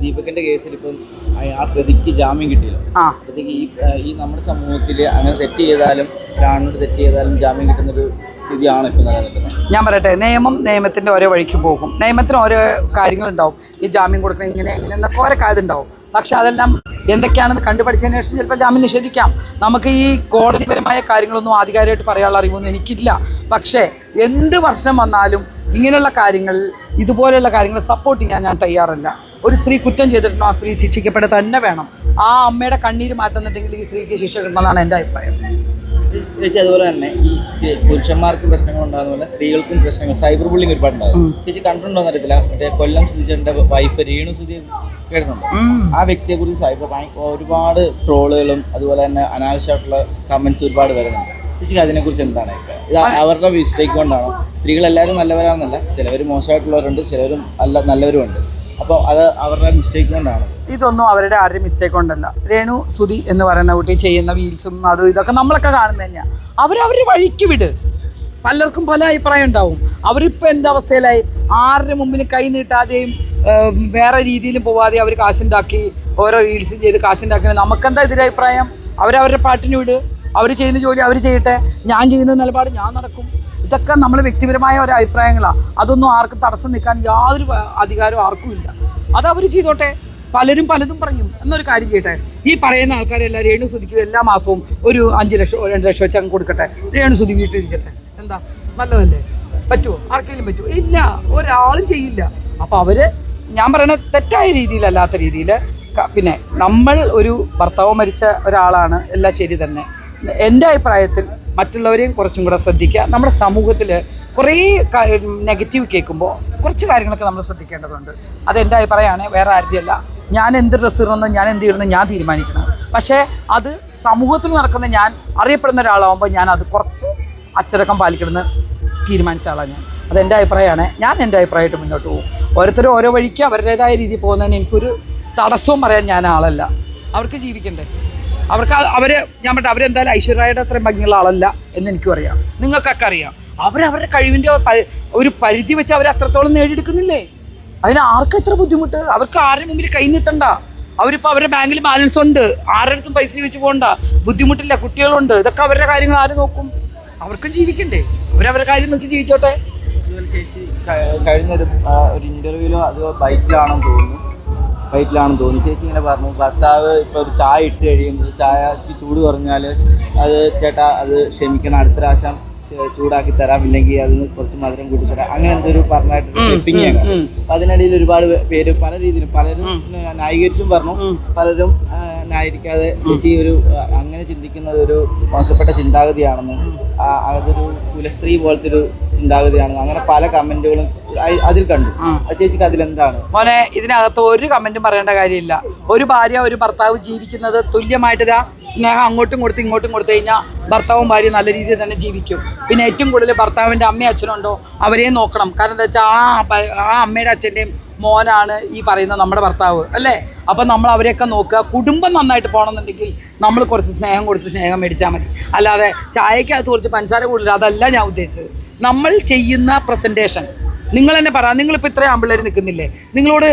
ദീപകിന്റെ കേസിൽ ഇപ്പം ആ പ്രതിക്ക് ജാമ്യം കിട്ടിയില്ല. പ്രതിക്ക് ഈ നമ്മുടെ സമൂഹത്തിൽ അങ്ങനെ തെറ്റ് ചെയ്താലും ഒരാളിനോട് തെറ്റ് ചെയ്താലും ജാമ്യം കിട്ടുന്നൊരു സ്ഥിതിയാണ് ഇപ്പം നിലനിൽക്കുന്നത്. ഞാൻ പറയട്ടെ, നിയമത്തിൻ്റെ ഓരോ വഴിക്ക് പോകും. നിയമത്തിന് ഓരോ കാര്യങ്ങളുണ്ടാവും. ഈ ജാമ്യം കൊടുക്കണം ഇങ്ങനെ എന്നൊക്കെ ഓരോ കാര്യമുണ്ടാവും. പക്ഷെ അതെല്ലാം എന്തൊക്കെയാണെന്ന് കണ്ടുപഠിച്ചതിന് ശേഷം ചിലപ്പോൾ ജാമ്യം നിഷേധിക്കാം. നമുക്ക് ഈ കോടതിപരമായ കാര്യങ്ങളൊന്നും ആധികാരികമായിട്ട് പറയാനുള്ള അറിവൊന്നും എനിക്കില്ല. പക്ഷേ എന്ത് പ്രശ്നം വന്നാലും ഇങ്ങനെയുള്ള കാര്യങ്ങൾ, ഇതുപോലെയുള്ള കാര്യങ്ങൾ സപ്പോർട്ട് ചെയ്യാൻ ഞാൻ തയ്യാറല്ല. ഒരു സ്ത്രീ കുറ്റം ചെയ്തിട്ടുണ്ടോ ആ സ്ത്രീ ശിക്ഷിക്കപ്പെട തന്നെ വേണം. ആ അമ്മയുടെ കണ്ണീര് മാറ്റുന്നുണ്ടെങ്കിൽ ഈ സ്ത്രീക്ക് ശിക്ഷ കിട്ടണമെന്നാണ് എൻ്റെ അഭിപ്രായം. ചേച്ചി, അതുപോലെ തന്നെ ഈ പുരുഷന്മാർക്കും പ്രശ്നങ്ങൾ ഉണ്ടാകുന്ന പോലെ സ്ത്രീകൾക്കും പ്രശ്നങ്ങൾ, സൈബർ ബുള്ളിങ് ഒരുപാടുണ്ടാകും. ചേച്ചി കണ്ടിട്ടുണ്ടോന്ന് അറിയത്തില്ല, മറ്റേ കൊല്ലം സുധിച്ചേട്ടൻ്റെ വൈഫ് രേണു സുധി കേട്ടിട്ടുണ്ടോ? ആ വ്യക്തിയെ കുറിച്ച് സൈബർ ഒരുപാട് ട്രോളുകളും അതുപോലെ തന്നെ അനാവശ്യമായിട്ടുള്ള കമന്റ്സ് ഒരുപാട് വരുന്നുണ്ട്. ചേച്ചിക്ക് അതിനെക്കുറിച്ച് എന്താണ്? ഇത് അവരുടെ മിസ്റ്റേക്ക് കൊണ്ടാണോ? സ്ത്രീകളെല്ലാവരും നല്ലവരാണെന്നല്ല, ചിലവർ മോശമായിട്ടുള്ളവരുണ്ട്, ചിലവരും നല്ലവരുമുണ്ട്. അപ്പോൾ അത് അവരുടെ മിസ്റ്റേക്ക് കൊണ്ടാണ്. ഇതൊന്നും അവരുടെ ആരുടെ മിസ്റ്റേക്ക് കൊണ്ടല്ല. രേണു സുധി എന്ന് പറയുന്ന കുട്ടി ചെയ്യുന്ന വീൽസും അതും ഇതൊക്കെ നമ്മളൊക്കെ കാണുന്നത് തന്നെയാണ്. അവരവരുടെ വഴിക്ക് വിട്. പലർക്കും പല അഭിപ്രായം ഉണ്ടാവും. അവരിപ്പോൾ എന്തവസ്ഥയിലായി? ആരുടെ മുമ്പിൽ കൈ നീട്ടാതെയും വേറെ രീതിയിലും പോവാതെ അവർ കാശുണ്ടാക്കി ഓരോ റീൽസ് ചെയ്ത് കാശുണ്ടാക്കി. നമുക്കെന്താ എതിരഭിപ്രായം? അവരവരുടെ പാട്ടിന് വിട്. അവർ ചെയ്യുന്ന ജോലി അവർ ചെയ്യട്ടെ. ഞാൻ ചെയ്യുന്ന നിലപാട് ഞാൻ നടക്കും. ഇതൊക്കെ നമ്മൾ വ്യക്തിപരമായ ഒരു അഭിപ്രായങ്ങളാണ്. അതൊന്നും ആർക്കും തടസ്സം നിൽക്കാൻ യാതൊരു അധികാരവും ആർക്കും ഇല്ല. അതവർ ചെയ്തോട്ടെ. പലരും പലതും പറയും. എന്നൊരു കാര്യം ചെയ്യട്ടെ, ഈ പറയുന്ന ആൾക്കാരെല്ലാം രേണു സുധിക്കും എല്ലാ മാസവും ഒരു 5 ലക്ഷം 2 ലക്ഷം വെച്ച് അങ്ങ് കൊടുക്കട്ടെ. രേണു സുധി വീട്ടിലിരിക്കട്ടെ. എന്താ നല്ലതല്ലേ? പറ്റുമോ? ആർക്കെങ്കിലും പറ്റുമോ? ഇല്ല, ഒരാളും ചെയ്യില്ല. അപ്പോൾ അവർ, ഞാൻ പറയണ തെറ്റായ രീതിയിലല്ലാത്ത രീതിയിൽ, പിന്നെ നമ്മൾ ഒരു ഭർത്താവ് മരിച്ച ഒരാളാണ്, എല്ലാം ശരി തന്നെ. എൻ്റെ അഭിപ്രായത്തിൽ മറ്റുള്ളവരെയും കുറച്ചും കൂടെ ശ്രദ്ധിക്കുക. നമ്മുടെ സമൂഹത്തിൽ കുറേ നെഗറ്റീവ് കേൾക്കുമ്പോൾ കുറച്ച് കാര്യങ്ങളൊക്കെ നമ്മൾ ശ്രദ്ധിക്കേണ്ടതുണ്ട്. അതെൻ്റെ അഭിപ്രായമാണ്, വേറെ ആരുടെയല്ല. ഞാൻ എന്ത് ഡ്രസ്സ് ഇടണമെന്ന്, ഞാൻ എന്ത് ഇടണം ഞാൻ തീരുമാനിക്കണം. പക്ഷേ അത് സമൂഹത്തിൽ നടക്കുന്ന, ഞാൻ അറിയപ്പെടുന്ന ഒരാളാകുമ്പോൾ ഞാൻ അത് കുറച്ച് അച്ചടക്കം പാലിക്കണമെന്ന് തീരുമാനിച്ച ആളാണ് ഞാൻ. അതെൻ്റെ അഭിപ്രായമാണ്. ഞാൻ എൻ്റെ അഭിപ്രായമായിട്ട് മുന്നോട്ട് പോകും. ഓരോരുത്തരും ഓരോ വഴിക്ക് അവരുടേതായ രീതിയിൽ പോകുന്നതിന് എനിക്കൊരു തടസ്സവും പറയാൻ ഞാൻ ആളല്ല. അവർക്ക് ജീവിക്കണ്ടേ? ഞാൻ പറഞ്ഞ അവരെന്തായാലും ഐശ്വര്യയുടെ അത്രയും ഭംഗിയുള്ള ആളല്ല എന്ന് എനിക്കും അറിയാം, നിങ്ങൾക്കൊക്കെ അറിയാം. അവരവരുടെ കഴിവിൻ്റെ ഒരു പരിധി വെച്ച് അവർ അത്രത്തോളം നേടിയെടുക്കുന്നില്ലേ? അതിന് ആർക്കും എത്ര ബുദ്ധിമുട്ട്? അവർക്ക് ആരുടെ മുമ്പിൽ കൈ നീട്ടണ്ട. അവരിപ്പോൾ അവരുടെ ബാങ്കിൽ ബാലൻസ് ഉണ്ട്, ആരുടെ അടുത്തും പൈസ ചോദിച്ച് പോകണ്ട, ബുദ്ധിമുട്ടില്ല, കുട്ടികളുണ്ട്. ഇതൊക്കെ അവരുടെ കാര്യങ്ങൾ ആര് നോക്കും? അവർക്കും ജീവിക്കണ്ടേ? അവരവരുടെ കാര്യം നോക്കി ജീവിച്ചോട്ടെ. ചേച്ചി കഴിഞ്ഞൊരു ഇൻ്റർവ്യൂവിലും അത് ബൈക്കിലാണെന്ന് തോന്നുന്നു, ചേച്ചി ഇങ്ങനെ പറഞ്ഞു, ഭർത്താവ് ഇപ്പോൾ ഒരു ചായ ഇട്ട് കഴിയുമ്പോൾ ചായക്ക് ചൂട് കുറഞ്ഞാൽ അത് ചേട്ടാ അത് ക്ഷമിക്കണം, അടുത്ത പ്രാവശ്യം ചൂടാക്കി തരാം, ഇല്ലെങ്കിൽ അതിന് കുറച്ച് മധുരം കൂട്ടി തരാം, അങ്ങനെ എന്തൊരു പറഞ്ഞായിട്ട് ക്ലിപ്പിങ് ചെയ്യാൻ. അപ്പം അതിനിടയിൽ ഒരുപാട് പേര് പല രീതിയിലും പലരും ന്യായീകരിച്ചും പറഞ്ഞു, പലരും ന്യായീകരിക്കാതെ ചേച്ചി ഒരു അങ്ങനെ ചിന്തിക്കുന്നത് ഒരു മോശപ്പെട്ട ചിന്താഗതിയാണെന്നും അതൊരു കുലസ്ത്രീ പോലത്തെ ഒരു ചിന്താഗതിയാണെന്നും അങ്ങനെ പല കമന്റുകളും അതിൽ കണ്ടു. ചേച്ചിക്ക് അതിലെന്താണ്? മോനെ, ഇതിനകത്ത് ഒരു കമന്റും പറയേണ്ട കാര്യമില്ല. ഒരു ഭാര്യ ഒരു ഭർത്താവ് ജീവിക്കുന്നത് തുല്യമായിട്ട് സ്നേഹം അങ്ങോട്ടും കൊടുത്ത് ഇങ്ങോട്ടും കൊടുത്തു കഴിഞ്ഞാൽ ഭർത്താവും ഭാര്യയും നല്ല രീതിയിൽ തന്നെ ജീവിക്കും. പിന്നെ ഏറ്റവും കൂടുതൽ ഭർത്താവിൻ്റെ അമ്മയും അച്ഛനുണ്ടോ അവരെയും നോക്കണം. കാരണം എന്താ വെച്ചാൽ ആ അമ്മയുടെ അച്ഛൻ്റെയും മോനാണ് ഈ പറയുന്ന നമ്മുടെ ഭർത്താവ് അല്ലേ? അപ്പം നമ്മൾ അവരെയൊക്കെ നോക്കുക. കുടുംബം നന്നായിട്ട് പോകണമെന്നുണ്ടെങ്കിൽ നമ്മൾ കുറച്ച് സ്നേഹം കൊടുത്ത് സ്നേഹം മേടിച്ചാൽ മതി. അല്ലാതെ ചായക്കകത്ത് കുറച്ച് പഞ്ചസാര കൂടുതൽ അതല്ല ഞാൻ ഉദ്ദേശിച്ചത്. നമ്മൾ ചെയ്യുന്ന പ്രസൻറ്റേഷൻ, നിങ്ങൾ തന്നെ പറ. നിങ്ങളിപ്പോൾ ഇത്രയും ആമ്പിള്ളേർ നിൽക്കുന്നില്ലേ? നിങ്ങളോട്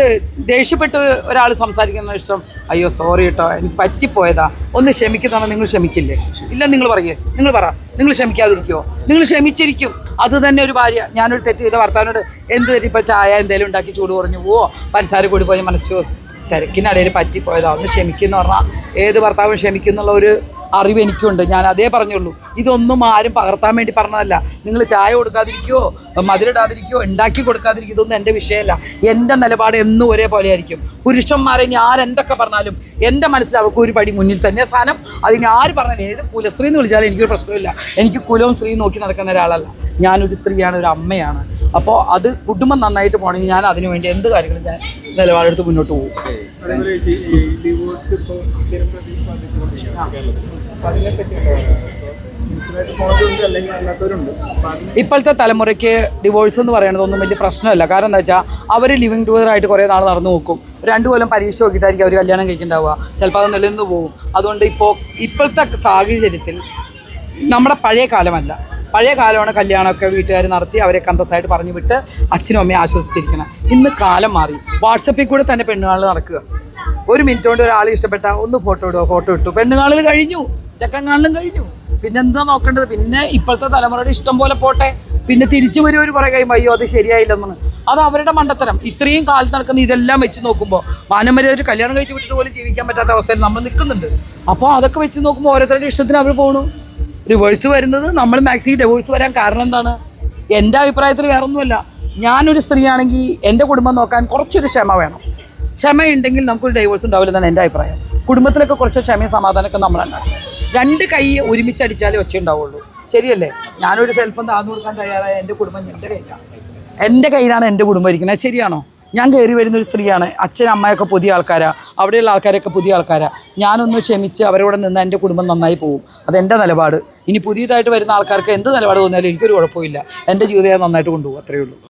ദേഷ്യപ്പെട്ട് ഒരാൾ സംസാരിക്കുന്ന ഇഷ്ടം, അയ്യോ സോറി കേട്ടോ എനിക്ക് പറ്റിപ്പോയതാ, ഒന്ന് ക്ഷമിക്കുന്നതാണ്, നിങ്ങൾ ക്ഷമിക്കില്ലേ? ഇല്ല, നിങ്ങൾ പറയേ, നിങ്ങൾ പറ, നിങ്ങൾ ക്ഷമിക്കാതിരിക്കുമോ? നിങ്ങൾ ക്ഷമിച്ചിരിക്കും. അത് തന്നെ ഒരു ഭാര്യ, ഞാനൊരു തെറ്റ് ചെയ്ത ഭർത്താവിനോട് എന്ത് തെറ്റി, ഇപ്പോൾ ചായ എന്തെങ്കിലും ഉണ്ടാക്കി ചൂട് കുറഞ്ഞു പോവോ, പഞ്ചസാര കൂടി പോയി മനസ്സോ തിരക്കിനിടയിൽ പറ്റിപ്പോയതാ, ഒന്ന് ക്ഷമിക്കുമെന്ന് പറഞ്ഞാൽ ഏത് ഭർത്താവും ക്ഷമിക്കുന്നുള്ള ഒരു അറിവ് എനിക്കുണ്ട്. ഞാൻ അതേ പറഞ്ഞുള്ളൂ. ഇതൊന്നും ആരും പകർത്താൻ വേണ്ടി പറഞ്ഞതല്ല. നിങ്ങൾ ചായ കൊടുക്കാതിരിക്കുമോ, മധുരിടാതിരിക്കുമോ, ഉണ്ടാക്കി കൊടുക്കാതിരിക്കുമോ, ഇതൊന്നും എൻ്റെ വിഷയമല്ല. എൻ്റെ നിലപാട് എന്നും ഒരേപോലെ ആയിരിക്കും. പുരുഷന്മാരെ ഇനി ആരെന്തൊക്കെ പറഞ്ഞാലും എൻ്റെ മനസ്സിൽ അവർക്ക് ഒരു പടി മുന്നിൽ തന്നെ സ്ഥാനം. അതിന് ആര് പറഞ്ഞാലും, ഏത് കുലസ്ത്രീ എന്ന് വിളിച്ചാലും എനിക്കൊരു പ്രശ്നമില്ല. എനിക്ക് കുലവും സ്ത്രീ നോക്കി നടക്കുന്ന ഒരാളല്ല. ഞാനൊരു സ്ത്രീയാണ്, ഒരു അമ്മയാണ്. അപ്പോൾ അത് കുടുംബം നന്നായിട്ട് പോകണമെങ്കിൽ ഞാൻ അതിനു വേണ്ടി എന്ത് കാര്യങ്ങളും ഞാൻ നിലപാടെടുത്ത് മുന്നോട്ട് പോകും. ഇപ്പോഴത്തെ തലമുറയ്ക്ക് ഡിവോഴ്സ് എന്ന് പറയുന്നതൊന്നും വലിയ പ്രശ്നമല്ല. കാരണം എന്താ വെച്ചാൽ അവർ ലിവിങ് ടുഗദറായിട്ട് കുറേ നാൾ നടന്നു നോക്കും. 2 കൊല്ലം പരീക്ഷ നോക്കിയിട്ടായിരിക്കും അവർ കല്യാണം കഴിക്കുന്നുണ്ടാവുക. ചിലപ്പോൾ അത് നിലനിന്ന് പോകും. അതുകൊണ്ട് ഇപ്പോഴത്തെ സാഹചര്യത്തിൽ നമ്മുടെ പഴയ കാലമല്ല, പഴയ കാലമാണ് കല്യാണമൊക്കെ വീട്ടുകാർ നടത്തി അവരെ അന്തസ്സായിട്ട് പറഞ്ഞു വിട്ട് അച്ഛനും അമ്മയും ആശ്വസിച്ചിരിക്കണം. ഇന്ന് കാലം മാറി. വാട്സപ്പിൽ കൂടെ തന്നെ പെണ്ണുകാണൽ നടക്കുക. 1 മിനിറ്റ് കൊണ്ട് ഒരാൾ ഇഷ്ടപ്പെട്ട ഒന്ന് ഫോട്ടോ ഇടുക, ഫോട്ടോ ഇട്ടു, പെണ്ണുകാണൽ കഴിഞ്ഞു, ചെക്കൻ കാണലും കഴിഞ്ഞു. പിന്നെ എന്താ നോക്കേണ്ടത്? പിന്നെ ഇപ്പോഴത്തെ തലമുറയുടെ ഇഷ്ടം പോലെ പോട്ടെ. പിന്നെ തിരിച്ചു വരും ഒരു കുറേ കഴിയുമ്പോൾ അയ്യോ അത് ശരിയായില്ലെന്നാണ്. അത് അവരുടെ മണ്ടത്തരം. ഇത്രയും കാലത്ത് നടക്കുന്ന ഇതെല്ലാം വെച്ച് നോക്കുമ്പോൾ മാനമര്യാദ ഒരു കല്യാണം കഴിച്ച് വിട്ടിട്ട് പോലും ജീവിക്കാൻ പറ്റാത്ത അവസ്ഥയിൽ നമ്മൾ നിൽക്കുന്നുണ്ട്. അപ്പോൾ അതൊക്കെ വെച്ച് നോക്കുമ്പോൾ ഓരോരുത്തരുടെ ഇഷ്ടത്തിന് അവർ പോകണു. റിവേഴ്സ് വരുന്നത് നമ്മൾ മാക്സിമം ഡിവോഴ്സ് വരാൻ കാരണം എന്താണ്? എൻ്റെ അഭിപ്രായത്തിൽ വേറെ ഒന്നുമല്ല. ഞാനൊരു സ്ത്രീയാണെങ്കിൽ എൻ്റെ കുടുംബം നോക്കാൻ കുറച്ചൊരു ക്ഷമ വേണം. ക്ഷമയുണ്ടെങ്കിൽ നമുക്കൊരു ഡൈവോഴ്സ് ഉണ്ടാവില്ലെന്നാണ് എൻ്റെ അഭിപ്രായം. കുടുംബത്തിലൊക്കെ കുറച്ച് ക്ഷമയും സമാധാനമൊക്കെ നമ്മളാണ്. 2 കൈ ഒരുമിച്ചടിച്ചാലേ ഒച്ച ഉണ്ടാവുള്ളൂ. ശരിയല്ലേ? ഞാനൊരു സെൽഫം താഴ്ന്നു കൊടുക്കാൻ തയ്യാറായ എൻ്റെ കുടുംബം എൻ്റെ കയ്യിലാണ്. എൻ്റെ കയ്യിലാണ് എൻ്റെ കുടുംബം ഇരിക്കുന്നത്. ശരിയാണോ? ഞാൻ കയറി വരുന്നൊരു സ്ത്രീയാണ്. അച്ഛൻ അമ്മയൊക്കെ പുതിയ ആൾക്കാരാണ്, അവിടെയുള്ള ആൾക്കാരൊക്കെ പുതിയ ആൾക്കാരാണ്. ഞാനൊന്ന് ക്ഷമിച്ച് അവരോട് നിന്ന് എൻ്റെ കുടുംബം നന്നായി പോകും. അതെൻ്റെ നിലപാട്. ഇനി പുതിയതായിട്ട് വരുന്ന ആൾക്കാർക്ക് എന്ത് നിലപാട് തോന്നിയാലും എനിക്കൊരു കുഴപ്പമില്ല. എൻ്റെ ജീവിതം ഞാൻ നന്നായിട്ട് കൊണ്ടുപോകും. അത്രയേ ഉള്ളൂ.